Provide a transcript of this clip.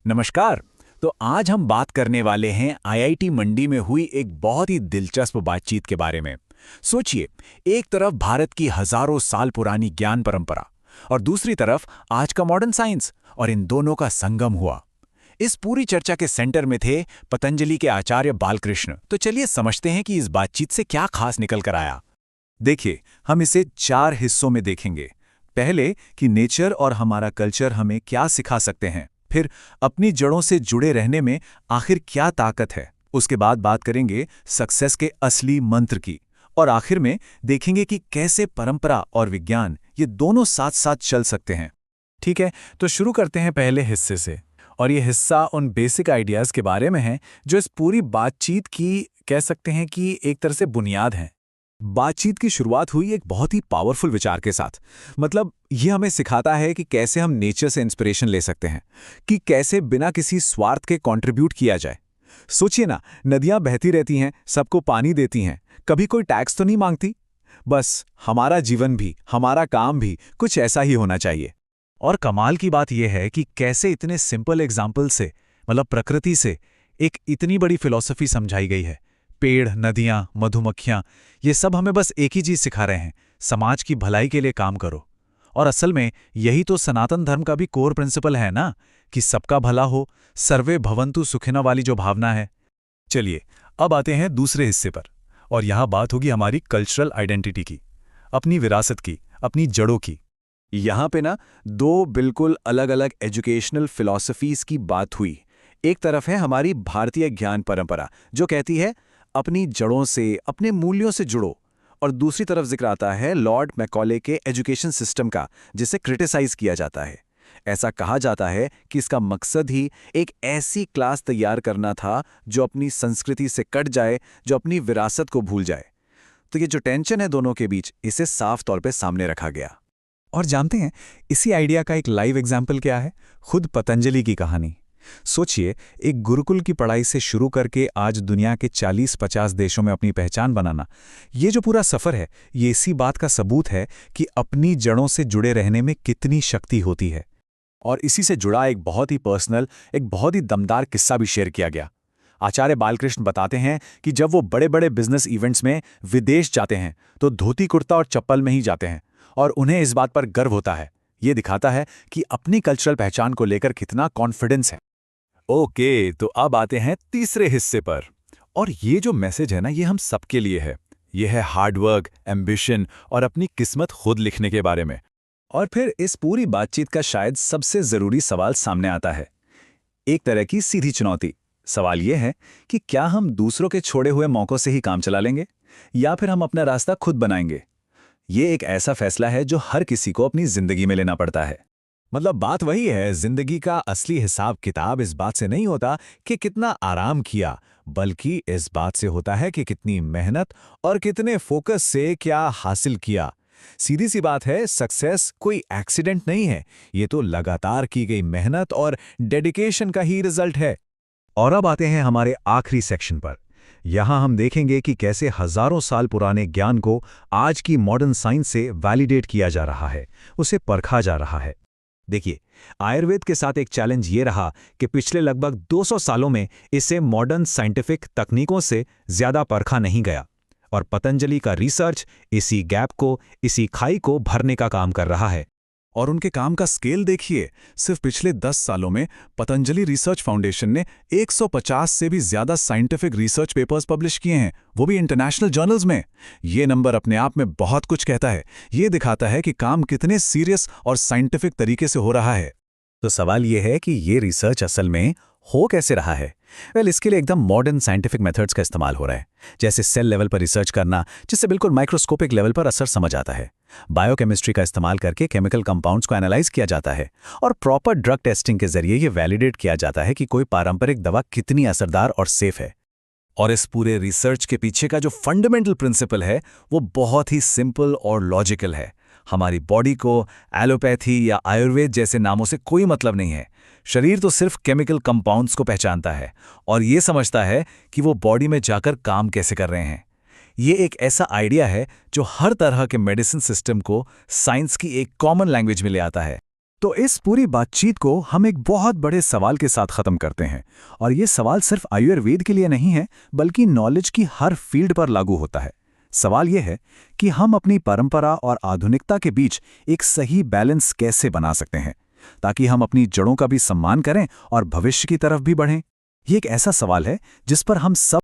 नमस्कार। तो आज हम बात करने वाले हैं आईआईटी मंडी में हुई एक बहुत ही दिलचस्प बातचीत के बारे में। सोचिए, एक तरफ भारत की हजारों साल पुरानी ज्ञान परंपरा और दूसरी तरफ आज का मॉडर्न साइंस, और इन दोनों का संगम हुआ। इस पूरी चर्चा के सेंटर में थे पतंजलि के आचार्य बालकृष्ण। तो चलिए समझते हैं कि इस बातचीत से क्या खास निकल कर आया। देखिए, हम इसे 4 हिस्सों में देखेंगे। पहले कि नेचर और हमारा कल्चर हमें क्या सिखा सकते हैं, फिर अपनी जड़ों से जुड़े रहने में आखिर क्या ताकत है, उसके बाद बात करेंगे सक्सेस के असली मंत्र की, और आखिर में देखेंगे कि कैसे परंपरा और विज्ञान ये दोनों साथ साथ चल सकते हैं। ठीक है, तो शुरू करते हैं पहले हिस्से से। और ये हिस्सा उन बेसिक आइडियाज़ के बारे में है जो इस पूरी बातचीत की, कह सकते हैं कि एक तरह से बुनियाद हैं। बातचीत की शुरुआत हुई एक बहुत ही पावरफुल विचार के साथ। मतलब ये हमें सिखाता है कि कैसे हम नेचर से इंस्पिरेशन ले सकते हैं, कि कैसे बिना किसी स्वार्थ के कंट्रीब्यूट किया जाए। सोचिए ना, नदियां बहती रहती हैं, सबको पानी देती हैं, कभी कोई टैक्स तो नहीं मांगती। बस हमारा जीवन भी, हमारा काम भी कुछ ऐसा ही होना चाहिए। और कमाल की बात यह है कि कैसे इतने सिंपल एग्जाम्पल से, मतलब प्रकृति से, एक इतनी बड़ी फिलॉसफी समझाई गई है। पेड़, नदियां, मधुमक्खियां, ये सब हमें बस एक ही चीज सिखा रहे हैं, समाज की भलाई के लिए काम करो। और असल में यही तो सनातन धर्म का भी कोर प्रिंसिपल है ना, कि सबका भला हो, सर्वे भवन्तु सुखिनः वाली जो भावना है। चलिए, अब आते हैं दूसरे हिस्से पर, और यहां बात होगी हमारी कल्चरल आइडेंटिटी की, अपनी विरासत की, अपनी जड़ों की। यहां पे ना दो बिल्कुल अलग अलग एजुकेशनल फिलॉसफीज की बात हुई। एक तरफ है हमारी भारतीय ज्ञान परंपरा जो कहती है अपनी जड़ों से, अपने मूल्यों से जुड़ो, और दूसरी तरफ जिक्र आता है लॉर्ड मैकॉले के एजुकेशन सिस्टम का, जिसे क्रिटिसाइज किया जाता है। ऐसा कहा जाता है कि इसका मकसद ही एक ऐसी क्लास तैयार करना था जो अपनी संस्कृति से कट जाए, जो अपनी विरासत को भूल जाए। तो ये जो टेंशन है दोनों के बीच, इसे साफ तौर पे सामने रखा गया। और जानते हैं इसी आइडिया का एक लाइव एग्जाम्पल क्या है? खुद पतंजलि की कहानी। सोचिए, एक गुरुकुल की पढ़ाई से शुरू करके आज दुनिया के 40-50 देशों में अपनी पहचान बनाना, ये जो पूरा सफर है, ये इसी बात का सबूत है कि अपनी जड़ों से जुड़े रहने में कितनी शक्ति होती है। और इसी से जुड़ा एक बहुत ही पर्सनल, एक बहुत ही दमदार किस्सा भी शेयर किया गया। आचार्य बालकृष्ण बताते हैं कि जब वो बड़े बड़े बिजनेस इवेंट्स में विदेश जाते हैं तो धोती कुर्ता और चप्पल में ही जाते हैं, और उन्हें इस बात पर गर्व होता है। ये दिखाता है कि अपनी कल्चरल पहचान को लेकर कितना कॉन्फिडेंस है। ओके, तो अब आते हैं तीसरे हिस्से पर, और ये जो मैसेज है ना, ये हम सबके लिए है। ये है हार्डवर्क, एम्बिशन और अपनी किस्मत खुद लिखने के बारे में। और फिर इस पूरी बातचीत का शायद सबसे जरूरी सवाल सामने आता है, एक तरह की सीधी चुनौती। सवाल यह है कि क्या हम दूसरों के छोड़े हुए मौकों से ही काम चला लेंगे, या फिर हम अपना रास्ता खुद बनाएंगे? ये एक ऐसा फैसला है जो हर किसी को अपनी जिंदगी में लेना पड़ता है। मतलब बात वही है, जिंदगी का असली हिसाब किताब इस बात से नहीं होता कि कितना आराम किया, बल्कि इस बात से होता है कि कितनी मेहनत और कितने फोकस से क्या हासिल किया। सीधी सी बात है, सक्सेस कोई एक्सीडेंट नहीं है, ये तो लगातार की गई मेहनत और डेडिकेशन का ही रिजल्ट है। और अब आते हैं हमारे आखिरी सेक्शन पर। यहां हम देखेंगे कि कैसे हजारों साल पुराने ज्ञान को आज की मॉडर्न साइंस से वैलिडेट किया जा रहा है, उसे परखा जा रहा है। देखिए, आयुर्वेद के साथ एक चैलेंज ये रहा कि पिछले लगभग 200 सालों में इसे मॉडर्न साइंटिफिक तकनीकों से ज्यादा परखा नहीं गया, और पतंजलि का रिसर्च इसी गैप को, इसी खाई को भरने का काम कर रहा है। और उनके काम का स्केल देखिए, सिर्फ पिछले 10 सालों में पतंजलि रिसर्च फाउंडेशन ने 150 से भी ज्यादा साइंटिफिक रिसर्च पेपर्स पब्लिश किए हैं, वो भी इंटरनेशनल जर्नल्स में। ये नंबर अपने आप में बहुत कुछ कहता है। ये दिखाता है कि काम कितने सीरियस और साइंटिफिक तरीके से हो रहा है। तो सवाल ये है कि ये रिसर्च असल में हो कैसे रहा है? इसके लिए एकदम मॉडर्न साइंटिफिक मेथड्स का इस्तेमाल हो रहा है, जैसे सेल लेवल पर रिसर्च करना, जिससे बिल्कुल माइक्रोस्कोपिक लेवल पर असर समझ आता है। बायोकेमिस्ट्री का इस्तेमाल करके केमिकल कंपाउंड्स को एनालाइज किया जाता है, और प्रॉपर ड्रग टेस्टिंग के जरिए ये वैलिडेट किया जाता है कि कोई पारंपरिक दवा कितनी असरदार और सेफ है। और इस पूरे रिसर्च के पीछे का जो फंडामेंटल प्रिंसिपल है, वो बहुत ही सिंपल और लॉजिकल है। हमारी बॉडी को एलोपैथी या आयुर्वेद जैसे नामों से कोई मतलब नहीं है। शरीर तो सिर्फ केमिकल कंपाउंड्स को पहचानता है और ये समझता है कि वो बॉडी में जाकर काम कैसे कर रहे हैं। ये एक ऐसा आइडिया है जो हर तरह के मेडिसिन सिस्टम को साइंस की एक कॉमन लैंग्वेज में ले आता है। तो इस पूरी बातचीत को हम एक बहुत बड़े सवाल के साथ खत्म करते हैं, और ये सवाल सिर्फ आयुर्वेद के लिए नहीं है, बल्कि नॉलेज की हर फील्ड पर लागू होता है। सवाल ये है कि हम अपनी परंपरा और आधुनिकता के बीच एक सही बैलेंस कैसे बना सकते हैं, ताकि हम अपनी जड़ों का भी सम्मान करें और भविष्य की तरफ भी बढ़ें। ये एक ऐसा सवाल है जिस पर हम सब